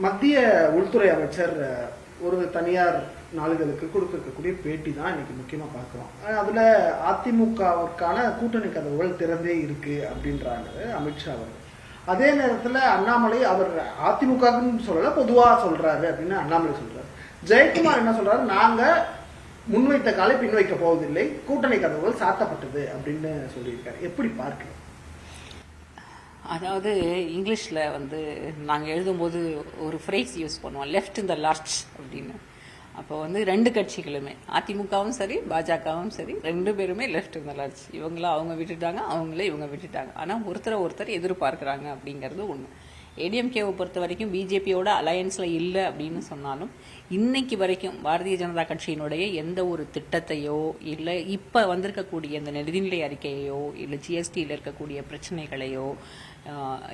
மத்திய உள்துறை அமைச்சர் ஒரு தனியார் நாளிதழுக்கு கொடுக்கக்கூடிய பேட்டி தான் இன்னைக்கு முக்கியமா பார்க்கிறோம். அதுல அதிமுகவிற்கான கூட்டணி கதவுகள் திறந்தே இருக்கு அப்படின்றாங்க அமித்ஷா அவர்கள். அதே நேரத்துல அண்ணாமலை அவர் அதிமுகன்னு சொல்லல, பொதுவா சொல்றாரு அப்படின்னு அண்ணாமலை சொல்றாரு. ஜெயக்குமார் என்ன சொல்றாரு, நாங்க முன்வைத்த காலை பின் வைக்க போவதில்லை, கூட்டணி கதவுகள் சாத்தப்பட்டது அப்படின்னு சொல்லியிருக்காரு. எப்படி பார்க்கிறோம்? அதாவது இங்கிலீஷில் வந்து நாங்கள் எழுதும்போது ஒரு ஃப்ரேஸ் யூஸ் பண்ணுவோம், லெஃப்ட் இன் த லாஸ்ட் அப்படின்னு. அப்போ வந்து ரெண்டு கட்சிகளுமே, அதிமுகவும் சரி பாஜகவும் சரி, ரெண்டு பேருமே லெஃப்ட் இன் த லாஸ்ட். இவங்களும் அவங்க விட்டுட்டாங்க, அவங்களே இவங்க விட்டுட்டாங்க. ஆனால் ஒருத்தர் எதிர்பார்க்குறாங்க அப்படிங்கிறது ஒன்று. ஏடிஎம்கேவை பொறுத்த வரைக்கும் பிஜேபியோட அலையன்ஸில் இல்லை அப்படின்னு சொன்னாலும் இன்னைக்கு வரைக்கும் பாரதிய ஜனதா கட்சியினுடைய எந்த ஒரு திட்டத்தையோ இல்லை இப்போ வந்திருக்கக்கூடிய இந்த நிதிநிலை அறிக்கையோ இல்லை ஜிஎஸ்டியில் இருக்கக்கூடிய பிரச்சனைகளையோ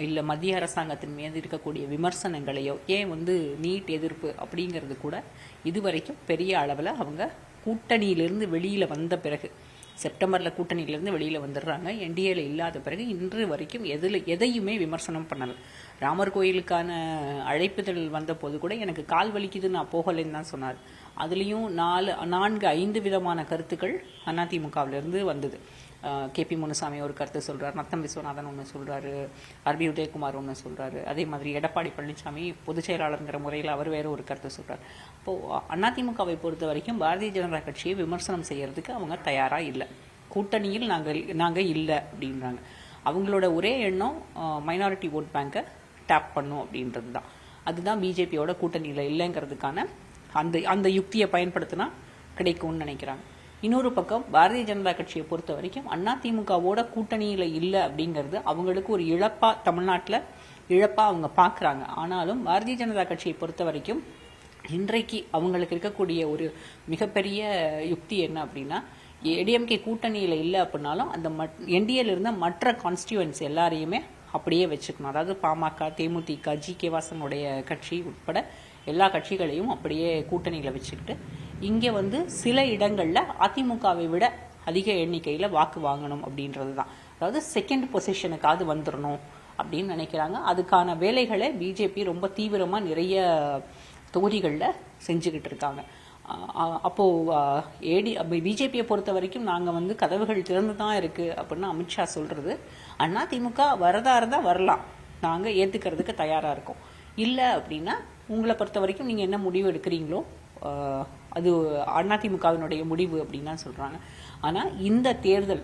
இல்லை மத்திய அரசாங்கத்தின் மீது இருக்கக்கூடிய விமர்சனங்களையோ, ஏன் வந்து நீட் எதிர்ப்பு அப்படிங்கிறது கூட இதுவரைக்கும் பெரிய அளவில் அவங்க கூட்டணியிலிருந்து வெளியில் வந்த பிறகு, செப்டம்பரில் கூட்டணியிலேருந்து வெளியில் வந்துடுறாங்க, என்டிஏல இல்லாத பிறகு இன்று வரைக்கும் எதையுமே விமர்சனம் பண்ணலை. ராமர் கோயிலுக்கான அழைப்புதல் வந்த போது கூட எனக்கு கால் வலிக்குது, நான் போகலைன்னு தான் சொன்னார். அதுலேயும் 4-5 விதமான கருத்துக்கள் அதிமுகவிலிருந்து வந்தது. கேபி முனுசாமி ஒரு கருத்து சொல்கிறார், நத்தம் விஸ்வநாதன் ஒன்று சொல்கிறாரு, ஆர்பி உதயகுமார் ஒன்று சொல்கிறாரு, அதே மாதிரி எடப்பாடி பழனிசாமி பொதுச் செயலாளருங்கிற முறையில் அவர் வேறு ஒரு கருத்து சொல்கிறார். அப்போது அதிமுகவை பொறுத்த வரைக்கும் பாரதிய ஜனதா கட்சியை விமர்சனம் செய்யறதுக்கு அவங்க தயாராக இல்லை. கூட்டணியில் நாங்கள் இல்லை அப்படின்றாங்க. அவங்களோட ஒரே எண்ணம் மைனாரிட்டி ஓட் பேங்கை டேப் பண்ணும் அப்படின்றது தான். அதுதான் பிஜேபியோட கூட்டணியில் இல்லைங்கிறதுக்கான அந்த யுக்தியை பயன்படுத்தினா கிடைக்கும்னு நினைக்கிறாங்க. இன்னொரு பக்கம் பாரதிய ஜனதா கட்சியை பொறுத்த வரைக்கும் அதிமுகவோட கூட்டணியில் இல்லை அப்படிங்கிறது அவங்களுக்கு ஒரு இழப்பா, தமிழ்நாட்டில் இழப்பா அவங்க பார்க்குறாங்க. ஆனாலும் பாரதிய ஜனதா கட்சியை பொறுத்த வரைக்கும் இன்றைக்கு அவங்களுக்கு இருக்கக்கூடிய ஒரு மிகப்பெரிய யுக்தி என்ன அப்படின்னா, ஏடிஎம்கே கூட்டணியில் இல்லை அப்படின்னாலும் அந்த என்டிஏல இருந்த மற்ற கான்ஸ்டியூவன்ஸ் எல்லாரையுமே அப்படியே வச்சுக்கணும். அதாவது பாமக, தேமுதிக, ஜி.கே. வாசனுடைய கட்சி உட்பட எல்லா கட்சிகளையும் அப்படியே கூட்டணியில் வச்சுக்கிட்டு இங்கே வந்து சில இடங்களில் அதிமுகவை விட அதிக எண்ணிக்கையில் வாக்கு வாங்கணும் அப்படின்றது தான். அதாவது செகண்ட் பொசிஷனுக்காவது வந்துடணும் அப்படின்னு நினைக்கிறாங்க. அதுக்கான வேலைகளை பிஜேபி ரொம்ப தீவிரமாக நிறைய தொகுதிகளில் செஞ்சுக்கிட்டு இருக்காங்க. அப்போது பிஜேபியை பொறுத்த வரைக்கும் நாங்கள் வந்து கதவுகள் திறந்து தான் இருக்குது அப்படின்னு அமித்ஷா சொல்கிறது. அதிமுக வரதா இருந்தால் வரலாம், நாங்கள் ஏற்றுக்கிறதுக்கு தயாராக இருக்கோம். இல்லை அப்படின்னா உங்களை பொறுத்த வரைக்கும் நீங்கள் என்ன முடிவு எடுக்கிறீங்களோ அது அதிமுகவினுடைய முடிவு அப்படின்னு தான் சொல்கிறாங்க. ஆனால் இந்த தேர்தல்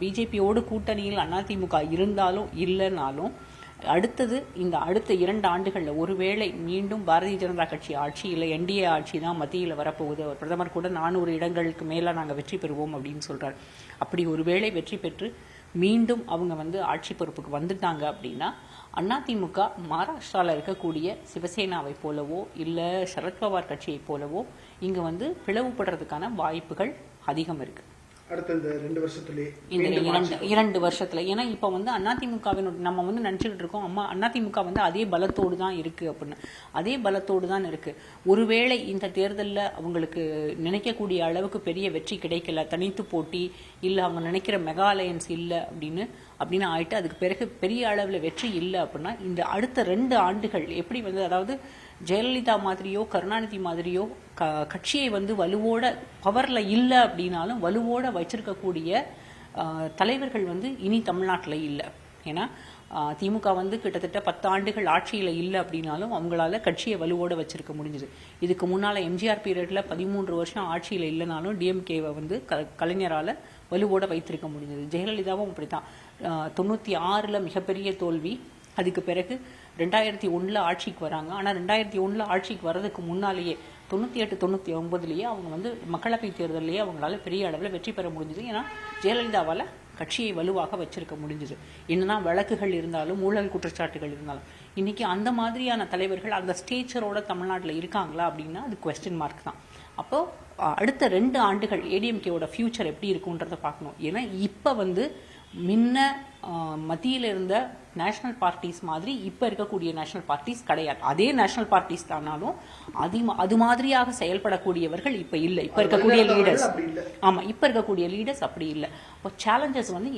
பிஜேபியோடு கூட்டணியில் அதிமுக இருந்தாலும் இல்லைனாலும் அடுத்த 2 ஆண்டுகளில் ஒருவேளை மீண்டும் பாரதிய ஜனதா கட்சி ஆட்சி இல்லை என்டிஏ ஆட்சி தான் மத்தியில் வரப்போகுது, பிரதமர் கூட 400 இடங்களுக்கு மேலே நாங்கள் வெற்றி பெறுவோம் அப்படின்னு சொல்கிறார். அப்படி ஒருவேளை வெற்றி பெற்று மீண்டும் அவங்க வந்து ஆட்சி பொறுப்புக்கு வந்துட்டாங்க அப்படின்னா அதிமுக மகாராஷ்டிராவில் இருக்கக்கூடிய சிவசேனாவை போலவோ இல்லை சரத்பவார் கட்சியை போலவோ இங்கே வந்து பிளவுபடுறதுக்கான வாய்ப்புகள் அதிகம் இருக்கு. அடுத்த இந்த 2 வருஷத்துல ஏன்னா இப்ப வந்து அதிமுகவின் நம்ம வந்து நினைச்சுக்கிட்டு இருக்கோம் அதிமுக வந்து அதே பலத்தோடு தான் இருக்கு அப்படின்னு. அதே பலத்தோடு தான் இருக்கு. ஒருவேளை இந்த தேர்தலில் அவங்களுக்கு நினைக்கக்கூடிய அளவுக்கு பெரிய வெற்றி கிடைக்கல, தனித்து போட்டி இல்லை, அவங்க நினைக்கிற மெகா அலையன்ஸ் இல்லை அப்படின்னு ஆயிட்டு அதுக்கு பிறகு பெரிய அளவில் வெற்றி இல்லை அப்படின்னா இந்த அடுத்த 2 ஆண்டுகள் எப்படி வந்து, அதாவது ஜெயலலிதா மாதிரியோ கருணாநிதி மாதிரியோ கட்சியை வந்து வலுவோட பவர்ல இல்லை அப்படின்னாலும் வலுவோட வச்சிருக்கக்கூடிய தலைவர்கள் வந்து இனி தமிழ்நாட்டில் இல்லை. ஏன்னா திமுக வந்து கிட்டத்தட்ட 10 ஆண்டுகள் ஆட்சியில் இல்லை அப்படின்னாலும் அவங்களால கட்சியை வலுவோட வச்சிருக்க முடிஞ்சுது. இதுக்கு முன்னால் எம்ஜிஆர் பீரியட்ல 13 வருஷம் ஆட்சியில் இல்லைனாலும் டிஎம்கேவை வந்து கலைஞரால் வலுவோட வைத்திருக்க முடிஞ்சது. ஜெயலலிதாவும் அப்படித்தான். 96 மிகப்பெரிய தோல்வி, அதுக்கு பிறகு 2001 ஆட்சிக்கு வராங்க. ஆனால் 2001 ஆட்சிக்கு வர்றதுக்கு முன்னாலேயே 98-99 அவங்க வந்து மக்களவை தேர்தலையே அவங்களால பெரிய அளவில் வெற்றி பெற முடிஞ்சது. ஏன்னா ஜெயலலிதாவால் கட்சியை வலுவாக வச்சிருக்க முடிஞ்சது. என்னதான் வழக்குகள் இருந்தாலும் ஊழல் குற்றச்சாட்டுகள் இருந்தாலும் இன்னைக்கு அந்த மாதிரியான தலைவர்கள் அந்த ஸ்டேச்சரோட தமிழ்நாட்டில் இருக்காங்களா அப்படின்னா அது குவெஸ்டின் மார்க் தான். அப்போ அடுத்த 2 ஆண்டுகள் ஏடிஎம்கேவோட ஃபியூச்சர் எப்படி இருக்குன்றத பார்க்கணும். ஏன்னா இப்போ வந்து முன்ன மத்தியில் இருந்த நேஷனல் பார்ட்டிஸ் மாதிரி இப்போ இருக்கக்கூடிய நேஷனல் பார்ட்டிஸ் கிடையாது. அதே நேஷனல் பார்ட்டிஸ் தானாலும் அது மாதிரியாக செயல்படக்கூடியவர்கள் இப்போ இல்லை. இப்போ இருக்கக்கூடிய லீடர்ஸ் இப்போ இருக்கக்கூடிய லீடர்ஸ் அப்படி இல்லை. இப்போ சேலஞ்சஸ் வந்து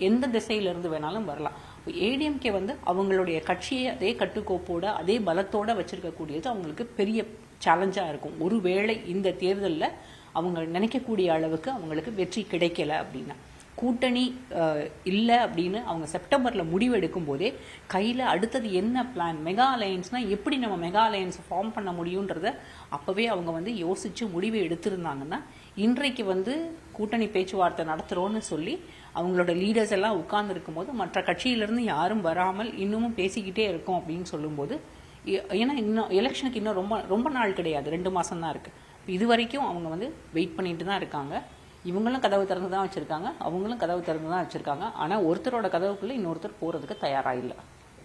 எந்த திசையிலிருந்து வேணாலும் வரலாம். ஏடிஎம்கே வந்து அவங்களுடைய கட்சியை அதே கட்டுக்கோப்போட அதே பலத்தோட வச்சிருக்கக்கூடியது அவங்களுக்கு பெரிய சேலஞ்சாக இருக்கும். ஒருவேளை இந்த தேர்தலில் அவங்க நினைக்கக்கூடிய அளவுக்கு அவங்களுக்கு வெற்றி கிடைக்கல அப்படின்னா, கூட்டணி இல்லை அப்படின்னு அவங்க செப்டம்பரில் முடிவு எடுக்கும் போதே கையில் அடுத்தது என்ன பிளான், மெகா அலையன்ஸ்னால் எப்படி நம்ம மெகா அலையன்ஸை ஃபார்ம் பண்ண முடியுன்றத அப்போவே அவங்க வந்து யோசித்து முடிவு எடுத்திருந்தாங்கன்னா, இன்றைக்கு வந்து கூட்டணி பேச்சுவார்த்தை நடத்துகிறோன்னு சொல்லி அவங்களோட லீடர்ஸ் எல்லாம் உட்கார்ந்துருக்கும் போது மற்ற கட்சியிலேருந்து யாரும் வராமல் இன்னமும் பேசிக்கிட்டே இருக்கோம் அப்படின்னு சொல்லும்போது, ஏன்னா இன்னும் எலெக்ஷனுக்கு இன்னும் ரொம்ப ரொம்ப நாள் கிடையாது, 2 மாதம் தான் இருக்குது. இது வரைக்கும் அவங்க வந்து வெயிட் பண்ணிட்டு தான் இருக்காங்க. இவங்களும் கதவு திறந்து தான் வச்சுருக்காங்க, அவங்களும் கதவு திறந்து தான் வச்சுருக்காங்க. ஆனால் ஒருத்தரோட கதவுக்குள்ளே இன்னொருத்தர் போகிறதுக்கு தயாராக இல்லை.